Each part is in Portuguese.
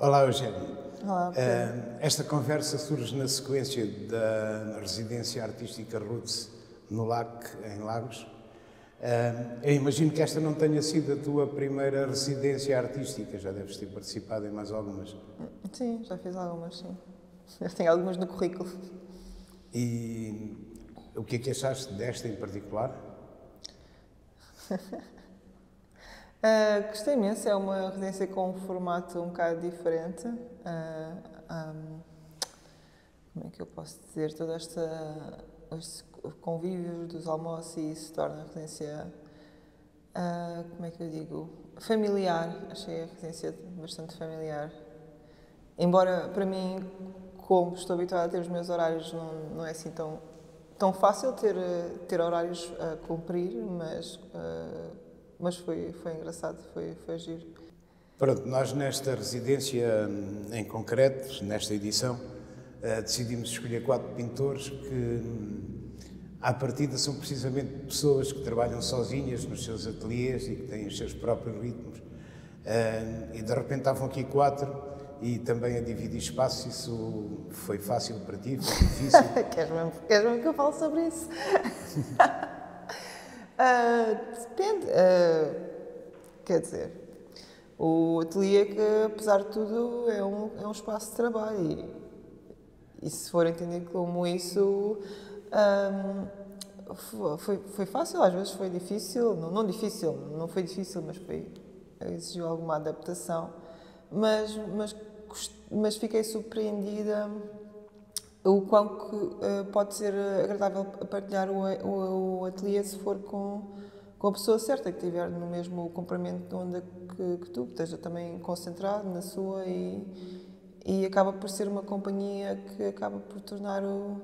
Olá, Eugénia. Olá, Pedro. Esta conversa surge na sequência da residência artística Roots no LAC, em Lagos. Eu imagino que esta não tenha sido a tua primeira residência artística, já deves ter participado em mais algumas. Sim, já fiz algumas, sim. Eu tenho algumas no currículo. E o que é que achaste desta em particular? Gostei imenso, é uma residência com um formato um bocado diferente. Como é que eu posso dizer? Todo este convívio dos almoços e isso torna a residência, como é que eu digo? Familiar. Achei a residência bastante familiar. Embora, para mim, como estou habituada a ter os meus horários, não é assim tão fácil ter horários a cumprir, mas foi engraçado, foi giro. Pronto, nós nesta residência em concreto, nesta edição, decidimos escolher 4 pintores que, à partida, são precisamente pessoas que trabalham sozinhas nos seus ateliês e que têm os seus próprios ritmos. E de repente estavam aqui 4 e também a dividir espaço. Isso foi fácil para ti? Foi difícil? Queres mesmo que eu fale sobre isso? Depende. Quer dizer, o ateliê, que apesar de tudo é um espaço de trabalho e se for entendido como isso, foi fácil, às vezes foi difícil, não foi difícil, mas exigiu alguma adaptação, mas fiquei surpreendida o quão que pode ser agradável partilhar o ateliê se for com a pessoa certa, que estiver no mesmo comprimento de onda que tu, que esteja também concentrado na sua e acaba por ser uma companhia que acaba por tornar o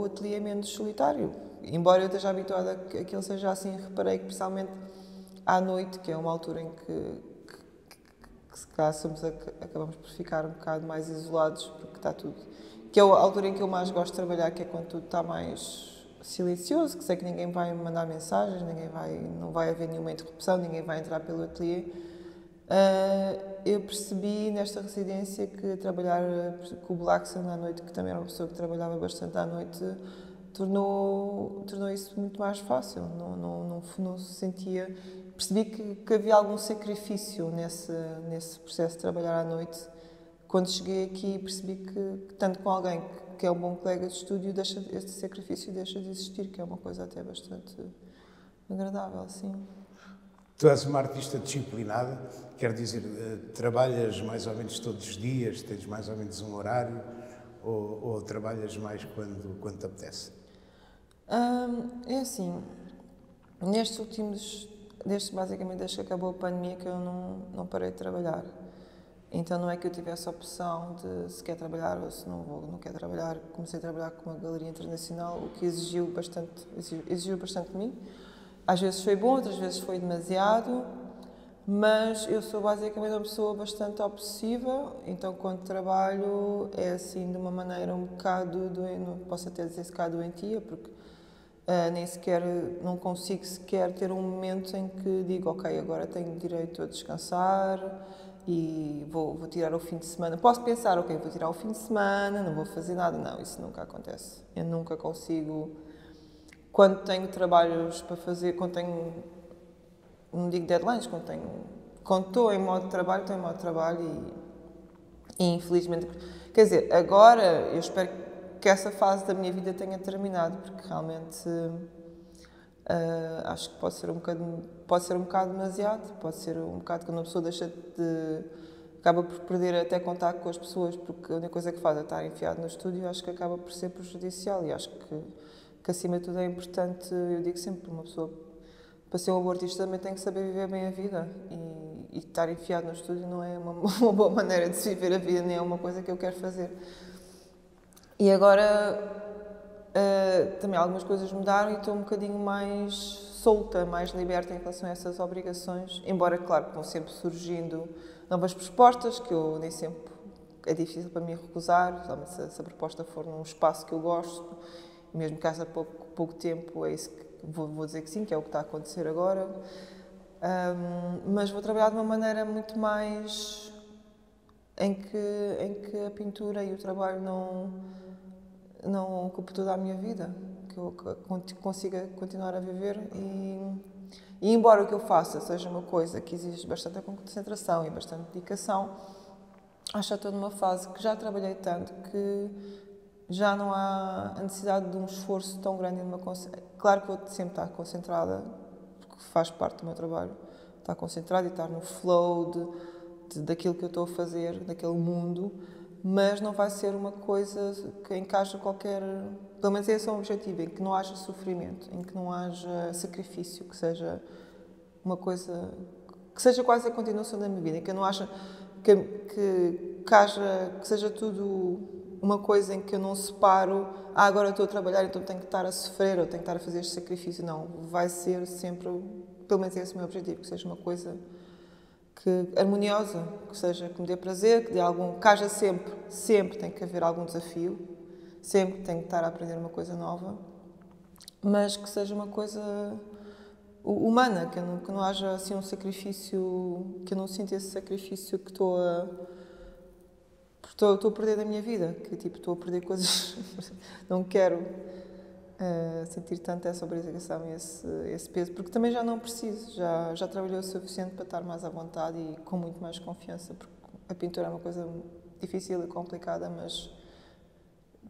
ateliê menos solitário. Embora eu esteja habituada a que aquilo seja assim, reparei que, principalmente à noite, que é uma altura em que se calhar acabamos por ficar um bocado mais isolados, porque está tudo... Que é a altura em que eu mais gosto de trabalhar, que é quando tudo está mais silencioso, que sei que ninguém vai me mandar mensagens, não vai haver nenhuma interrupção, ninguém vai entrar pelo ateliê. Eu percebi nesta residência que trabalhar com o Blackson à noite, que também era uma pessoa que trabalhava bastante à noite, tornou isso muito mais fácil. Não se sentia... Percebi que havia algum sacrifício nesse processo de trabalhar à noite. Quando cheguei aqui, percebi que tanto com alguém que é um bom colega de estúdio, este sacrifício deixa de existir, que é uma coisa até bastante agradável, sim. Tu és uma artista disciplinada, quer dizer, trabalhas mais ou menos todos os dias, tens mais ou menos um horário, ou trabalhas mais quando te apetece? É assim, basicamente desde que acabou a pandemia, que eu não parei de trabalhar. Então não é que eu tivesse a opção de se quer trabalhar ou se não quer trabalhar. Comecei a trabalhar com uma galeria internacional, o que exigiu bastante de mim. Às vezes foi bom, outras vezes foi demasiado, mas eu sou basicamente uma pessoa bastante obsessiva, então quando trabalho é assim de uma maneira um bocado doente, não posso até dizer se bocado doentia, porque não consigo sequer ter um momento em que digo, ok, agora tenho direito a descansar e vou tirar o fim de semana. Posso pensar, ok, vou tirar o fim de semana, não vou fazer nada. Não, isso nunca acontece. Eu nunca consigo... Quando tenho trabalhos para fazer, não digo deadlines, quando estou em modo de trabalho, estou em modo de trabalho e infelizmente... Quer dizer, agora eu espero que essa fase da minha vida tenha terminado, porque realmente acho que pode ser um bocado demasiado, pode ser um bocado quando uma pessoa acaba por perder até contato com as pessoas, porque a única coisa que faz é estar enfiado no estúdio, acho que acaba por ser prejudicial e acho que acima de tudo é importante, eu digo sempre, uma pessoa, para ser um bom artista também tem que saber viver bem a vida e estar enfiado no estúdio não é uma boa maneira de se viver a vida, nem é uma coisa que eu quero fazer. E agora também algumas coisas mudaram e estou um bocadinho mais solta, mais liberta em relação a essas obrigações, embora, claro, que vão sempre surgindo novas propostas, que eu nem sempre é difícil para mim recusar, se a proposta for num espaço que eu gosto, mesmo que haja pouco tempo, é isso que vou dizer que sim, que é o que está a acontecer agora. Mas vou trabalhar de uma maneira muito mais em que a pintura e o trabalho não ocupem toda a minha vida, que eu consiga continuar a viver e embora o que eu faça seja uma coisa que exige bastante concentração e bastante dedicação, acho que estou numa fase que já trabalhei tanto que já não há a necessidade de um esforço tão grande. Claro que vou sempre estar concentrada, porque faz parte do meu trabalho, estar concentrada e estar no flow daquilo que eu estou a fazer, daquele mundo, mas não vai ser uma coisa que encaixa qualquer... Pelo menos esse é o objetivo, em que não haja sofrimento, em que não haja sacrifício, que seja uma coisa... que seja quase a continuação da minha vida, em que eu não acha que seja tudo uma coisa em que eu não separo, agora eu estou a trabalhar, então tenho que estar a sofrer ou tenho que estar a fazer este sacrifício. Não, vai ser sempre, pelo menos esse é o meu objetivo, que seja uma coisa harmoniosa, que me dê prazer, que haja sempre tem que haver algum desafio, sempre tenho que estar a aprender uma coisa nova, mas que seja uma coisa humana, que não haja assim um sacrifício, que eu não sinta esse sacrifício que estou a perder da minha vida, que tipo, estou a perder coisas, não quero sentir tanto essa obrigação e esse peso, porque também já não preciso, já trabalhei o suficiente para estar mais à vontade e com muito mais confiança, porque a pintura é uma coisa difícil e complicada, mas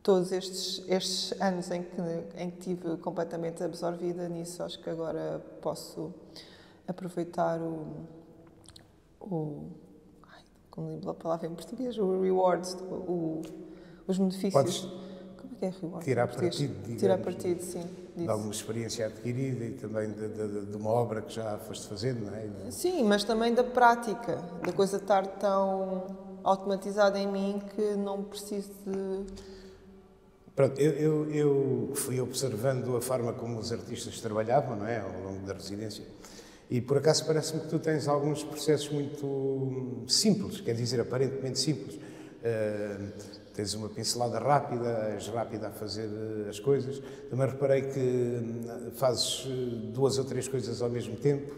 todos estes anos em que tive completamente absorvida nisso, acho que agora posso aproveitar como digo a palavra em português, o rewards, os benefícios. Podes Como é que é reward? tirar partido, digamos, tirar partido, sim, de disso. alguma experiência adquirida e também de uma obra que já foste fazendo, não é? Sim, mas também da prática, da coisa estar tão automatizada em mim que não preciso de... Pronto, eu fui observando a forma como os artistas trabalhavam, não é, ao longo da residência, e por acaso parece-me que tu tens alguns processos muito simples, quer dizer, aparentemente simples. Tens uma pincelada rápida, és rápida a fazer as coisas. Também reparei que fazes 2 ou 3 coisas ao mesmo tempo.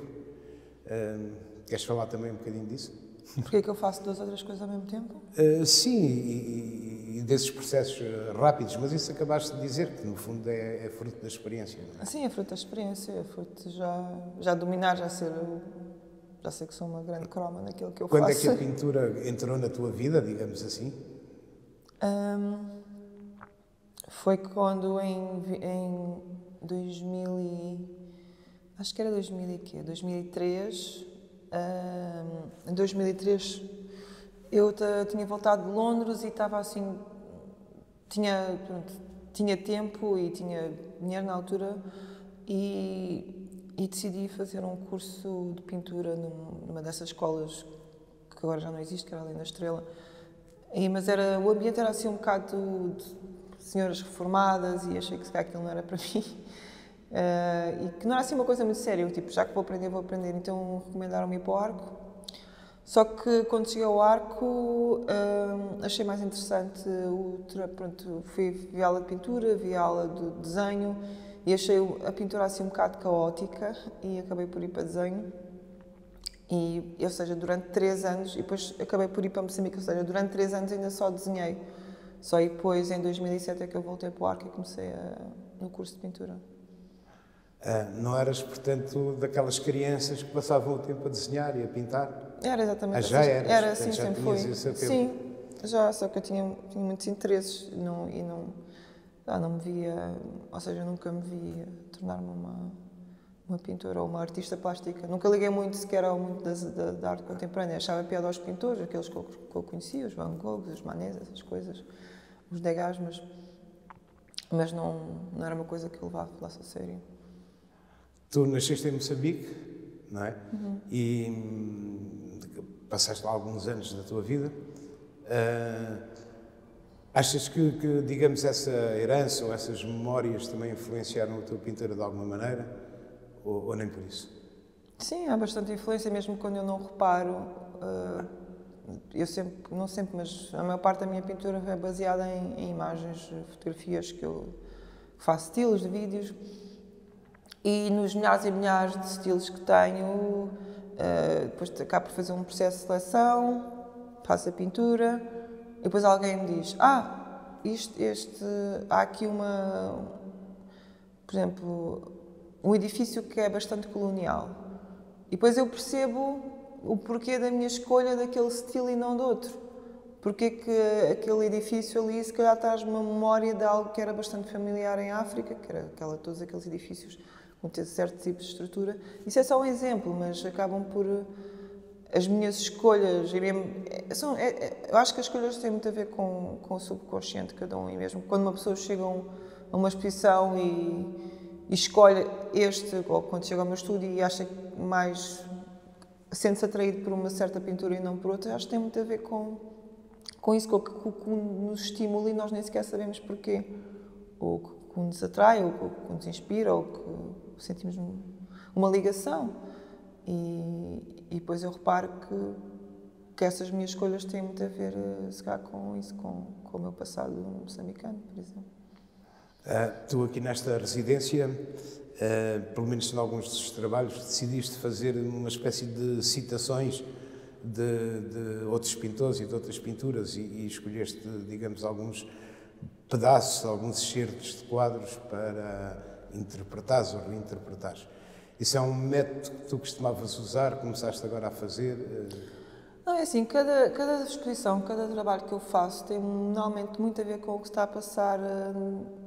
Queres falar também um bocadinho disso? Porquê é que eu faço 2 ou 3 coisas ao mesmo tempo? Sim, e desses processos rápidos, mas isso acabaste de dizer, que no fundo é fruto da experiência. Não é? Sim, é fruto da experiência, é fruto de já dominar, já sei que sou uma grande croma naquilo que eu faço. Quando é que a pintura entrou na tua vida, digamos assim? Foi quando em 2000 acho que era 2003, em 2003 eu tinha voltado de Londres e estava assim, tinha tempo e tinha dinheiro na altura e decidi fazer um curso de pintura numa dessas escolas que agora já não existe, que era ali na Estrela. Mas o ambiente era assim um bocado de senhoras reformadas e achei que se calhar aquilo não era para mim. E que não era assim uma coisa muito séria, eu, tipo, já que vou aprender, então recomendaram-me ir para o Arco. Só que quando cheguei ao Arco achei mais interessante, vi aula de pintura, vi aula de desenho e achei a pintura assim um bocado caótica e acabei por ir para desenho. Ou seja, durante 3 anos, e depois acabei por ir para Moçambique, ou seja, durante 3 anos ainda só desenhei. Só aí depois, em 2007, é que eu voltei para o Arco e comecei no curso de pintura. Não eras, portanto, daquelas crianças que passavam o tempo a desenhar e a pintar? Era exatamente já assim. eras, Era portanto, assim, já sempre tinhas foi. esse apelo. Sim, já, só que eu tinha muitos interesses e não me via, ou seja, nunca me via tornar-me uma pintora ou uma artista plástica. Nunca liguei muito sequer ao mundo da arte contemporânea. Achava piada aos pintores, aqueles que eu conhecia, os Van Gogh, os Manets, essas coisas, os Degas, mas não era uma coisa que eu levasse a sério. Tu nasceste em Moçambique, não é? Uhum. E passaste lá alguns anos da tua vida. Achas que, digamos, essa herança ou essas memórias também influenciaram a tua pintura de alguma maneira? Ou nem por isso? Sim, há bastante influência, mesmo quando eu não reparo. Não sempre, mas a maior parte da minha pintura é baseada em imagens, fotografias que eu faço, estilos de vídeos. E nos milhares e milhares de estilos que tenho, depois acabo por fazer um processo de seleção faço a pintura, e depois alguém me diz, há aqui por exemplo, um edifício que é bastante colonial. E depois eu percebo o porquê da minha escolha daquele estilo e não de outro. Porque que aquele edifício ali, se calhar, traz uma memória de algo que era bastante familiar em África, que era todos aqueles edifícios com certo tipo de estrutura. Isso é só um exemplo, mas acabam por... As minhas escolhas, eu acho que as escolhas têm muito a ver com o subconsciente de cada um. E mesmo quando uma pessoa chega a uma exposição e escolhe ou quando chega ao meu estúdio e acha que mais sente-se atraído por uma certa pintura e não por outra, acho que tem muito a ver com isso, com o que nos estimula e nós nem sequer sabemos porquê. Ou o que nos atrai, ou o que nos inspira, ou que sentimos uma ligação. E depois eu reparo que essas minhas escolhas têm muito a ver, se calhar, com isso, com o meu passado moçambicano, por exemplo. Tu aqui nesta residência, pelo menos em alguns dos trabalhos, decidiste fazer uma espécie de citações de outros pintores e de outras pinturas e escolheste, digamos, alguns pedaços, alguns excertos de quadros para interpretares ou reinterpretares. Isso é um método que tu costumavas usar, começaste agora a fazer? Não, é assim, cada exposição, cada trabalho que eu faço tem normalmente muito a ver com o que está a passar,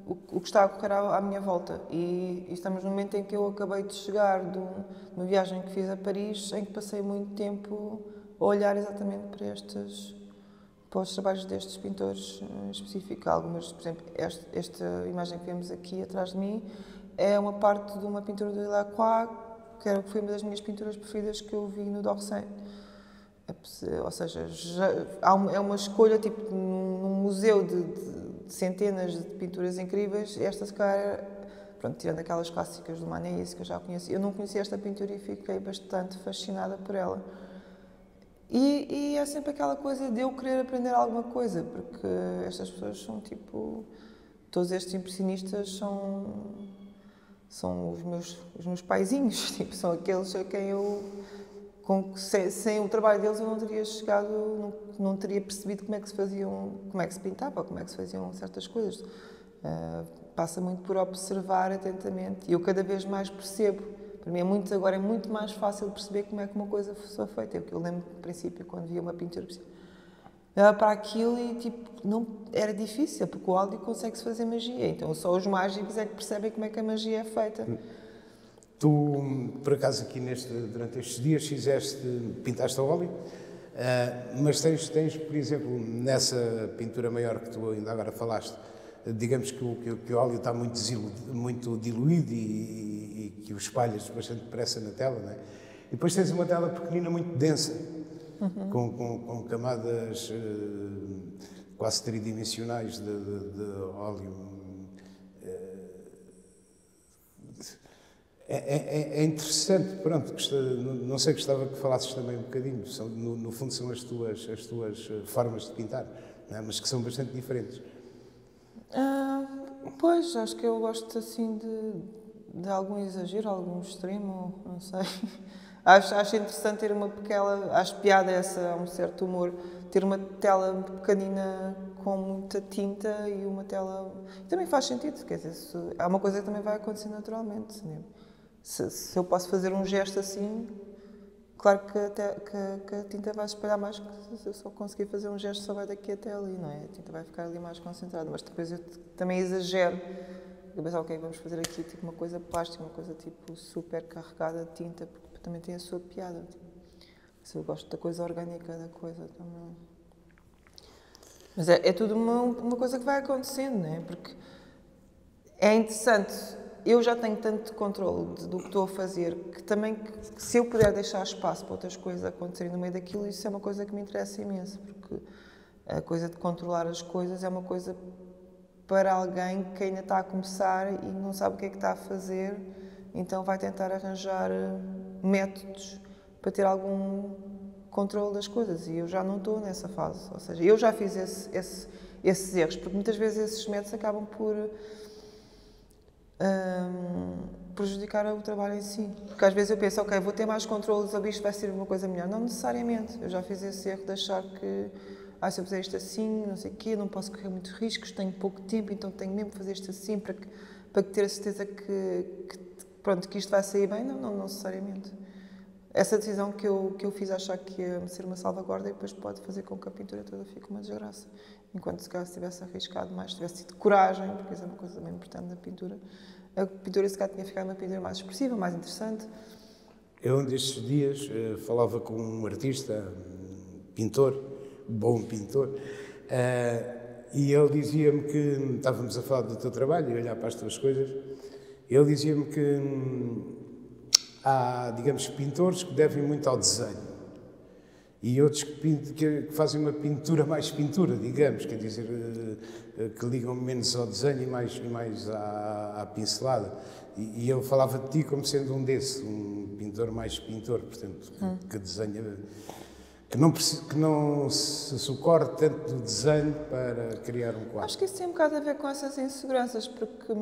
o que está a ocorrer à minha volta. E estamos no momento em que eu acabei de chegar de uma viagem que fiz a Paris, em que passei muito tempo a olhar exatamente para os trabalhos destes pintores específicos. Algumas, por exemplo, esta imagem que vemos aqui atrás de mim é uma parte de uma pintura de Delacroix, que foi uma das minhas pinturas preferidas que eu vi no d'Orsay. Ou seja, é uma escolha, tipo, num museu de centenas de pinturas incríveis. Esta, se calhar, pronto, tirando aquelas clássicas do Manet, isso que eu já conheci. Eu não conhecia esta pintura e fiquei bastante fascinada por ela. E é sempre aquela coisa de eu querer aprender alguma coisa, porque estas pessoas são, tipo... Todos estes impressionistas são os meus paizinhos, tipo, são aqueles a quem eu... sem o trabalho deles eu não teria chegado, não teria percebido como é que se pintava, como é que se faziam certas coisas. Passa muito por observar atentamente e eu cada vez mais percebo. Para mim agora é muito mais fácil perceber como é que uma coisa foi feita. Eu lembro no princípio, quando via uma pintura, olhava para aquilo e tipo, não, era difícil, porque o áudio consegue-se fazer magia, então só os mágicos é que percebem como é que a magia é feita. Tu, por acaso, aqui durante estes dias pintaste a óleo, mas tens, por exemplo, nessa pintura maior que tu ainda agora falaste, digamos que o óleo está muito diluído e que o espalhas bastante depressa na tela, não é? E depois tens uma tela pequenina muito densa, com camadas quase tridimensionais de óleo. É interessante, pronto, não sei, gostava que falasses também um bocadinho, no fundo são as tuas formas de pintar, não é? Mas que são bastante diferentes. Pois, acho que eu gosto assim de algum exagero, algum extremo, não sei. Acho interessante ter acho piada essa, um certo humor, ter uma tela pequenina com muita tinta e uma tela... Também faz sentido, quer dizer, é uma coisa que também vai acontecer naturalmente, né? Se eu posso fazer um gesto assim, claro que a tinta vai se espalhar mais, que se eu só conseguir fazer um gesto só vai daqui até ali, não é? A tinta vai ficar ali mais concentrada, mas depois eu também exagero. Eu penso, ok, vamos fazer aqui tipo uma coisa plástica, uma coisa tipo super carregada de tinta, porque também tem a sua piada. Tipo. Se eu gosto da coisa orgânica da coisa também. Mas é tudo uma coisa que vai acontecendo, não é? Porque é interessante. Eu já tenho tanto controle do que estou a fazer que também, se eu puder deixar espaço para outras coisas acontecerem no meio daquilo, isso é uma coisa que me interessa imenso, porque a coisa de controlar as coisas é uma coisa para alguém que ainda está a começar e não sabe o que é que está a fazer, então vai tentar arranjar métodos para ter algum controle das coisas, e eu já não estou nessa fase, ou seja, eu já fiz esses erros, porque muitas vezes esses métodos acabam por prejudicar o trabalho em si. Porque às vezes eu penso, ok, vou ter mais controle sobre isto, vai ser uma coisa melhor. Não necessariamente. Eu já fiz esse erro de achar que, se eu fizer isto assim, não sei o quê, não posso correr muitos riscos, tenho pouco tempo, então tenho mesmo que fazer isto assim para ter a certeza que isto vai sair bem. Não necessariamente. Essa decisão que eu fiz achar que ia ser uma salvaguarda e depois pode fazer com que a pintura toda fique uma desgraça. Enquanto se calhar tivesse arriscado mais, tivesse tido coragem, porque isso é uma coisa também importante na pintura, a pintura se calhar tinha ficado uma pintura mais expressiva, mais interessante. Eu, um destes dias, falava com um artista, pintor, bom pintor, e ele dizia-me que, estávamos a falar do teu trabalho e olhar para as tuas coisas, ele dizia-me que há, digamos, pintores que devem muito ao desenho e outros que fazem uma pintura mais pintura, digamos, quer dizer, que ligam menos ao desenho e mais à pincelada. E ele falava de ti como sendo um desses, um pintor mais pintor, portanto, que desenha, que não se socorre tanto do desenho para criar um quadro. Acho que isso tem um bocado a ver com essas inseguranças, porque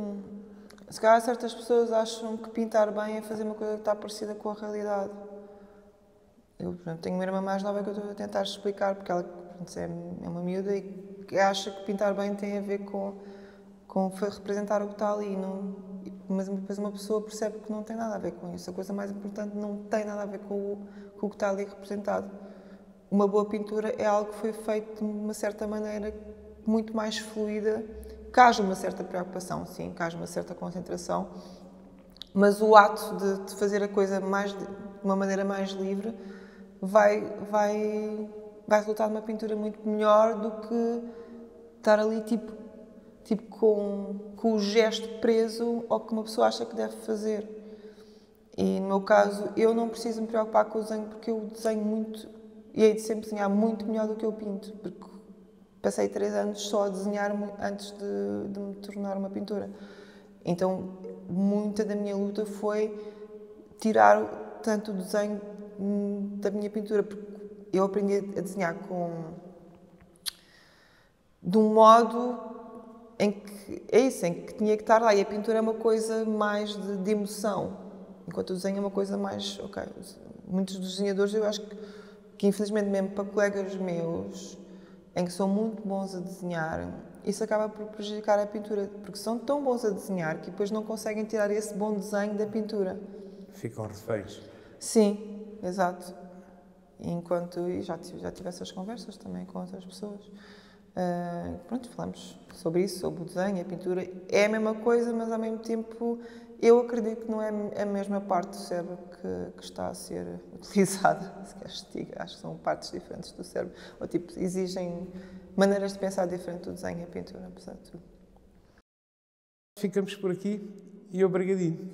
se calhar certas pessoas acham que pintar bem é fazer uma coisa que está parecida com a realidade. Eu, por exemplo, tenho uma irmã mais nova que eu estou a tentar explicar, porque ela é uma miúda e que acha que pintar bem tem a ver com representar o que está ali. Mas depois uma pessoa percebe que não tem nada a ver com isso. A coisa mais importante não tem nada a ver com o que está ali representado. Uma boa pintura é algo que foi feito de uma certa maneira muito mais fluida, que haja uma certa preocupação, sim, que haja uma certa concentração, mas o ato de fazer a coisa de uma maneira mais livre vai resultar numa pintura muito melhor do que estar ali tipo com o gesto preso ao que uma pessoa acha que deve fazer. E no meu caso, eu não preciso me preocupar com o desenho, porque eu desenho muito e hei de sempre desenhar muito melhor do que eu pinto, porque passei 3 anos só a desenhar antes de me tornar uma pintora. Então, muita da minha luta foi tirar tanto o desenho da minha pintura, porque eu aprendi a desenhar de um modo em que tinha que estar lá. E a pintura é uma coisa mais de emoção, enquanto o desenho é uma coisa mais... Ok, muitos dos desenhadores, eu acho que infelizmente mesmo para colegas meus, em que são muito bons a desenhar, isso acaba por prejudicar a pintura, porque são tão bons a desenhar que depois não conseguem tirar esse bom desenho da pintura. Ficam reféns. Sim, exato. E já tive essas conversas também com outras pessoas. Pronto, falamos sobre isso, sobre o desenho, a pintura. É a mesma coisa, mas ao mesmo tempo eu acredito que não é a mesma parte do cérebro que está a ser utilizada. Se queres que diga, acho que são partes diferentes do cérebro. Ou tipo, exigem maneiras de pensar diferente do desenho e a pintura, apesar de tudo. Ficamos por aqui e obrigadinho.